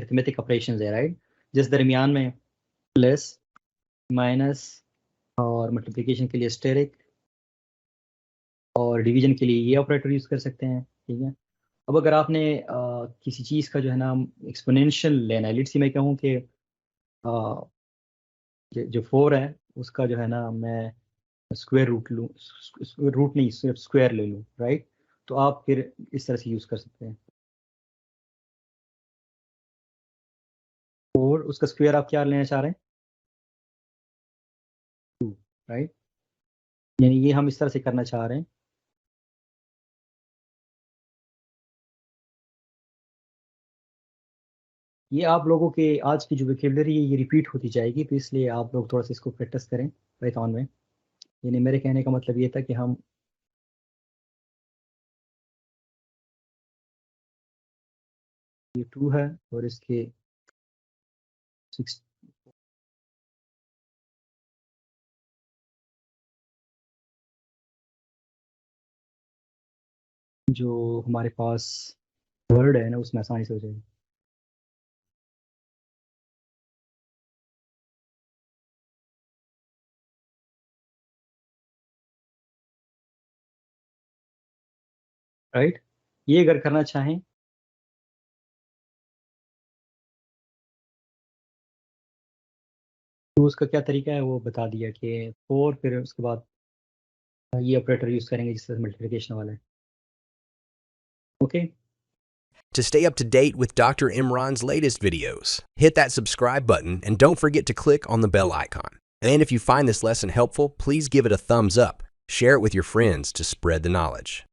Arithmetic operations है, right, जिस दरमियान में प्लस माइनस और मल्टीप्लिकेशन के लिए स्टेरिक और डिवीजन के लिए ये ऑपरेटर यूज़ कर सकते हैं, ठीक है। अब अगर आपने किसी चीज़ का जो है ना एक्सपोनेंशियल लेना है, लेट्स से मैं कहूँ कि जो 4 है उसका जो है ना मैं स्क्वायर रूट लूँ, रूट नहीं सिर्फ स्क्वायर ले लूँ, राइट, तो आप फिर इस तरह से यूज़ कर सकते हैं। 4 उसका स्क्वायर आप क्या लेना चाह रहे हैं, 2, राइट, यानी ये हम इस तरह से करना चाह रहे हैं। ये आप लोगों के आज की जो वोकेबलरी है ये रिपीट होती जाएगी, तो इसलिए आप लोग थोड़ा सा इसको प्रैक्टिस करें पाइथन में। यानी मेरे कहने का मतलब ये था कि हम ये 2 है और इसके 6 जो हमारे पास वर्ड है ना उसमें आसानी से हो जाएगी। राइट, ये अगर करना चाहें तो उसका क्या तरीका है वो बता दिया कि 4 फिर उसके बाद ये ऑपरेटर यूज़ करेंगे जिस तरह मल्टीप्लिकेशन वाला है। Okay. To stay up to date with Dr. Imran's latest videos, hit that subscribe button and don't forget to click on the bell icon. And if you find this lesson helpful, please give it a thumbs up. Share it with your friends to spread the knowledge.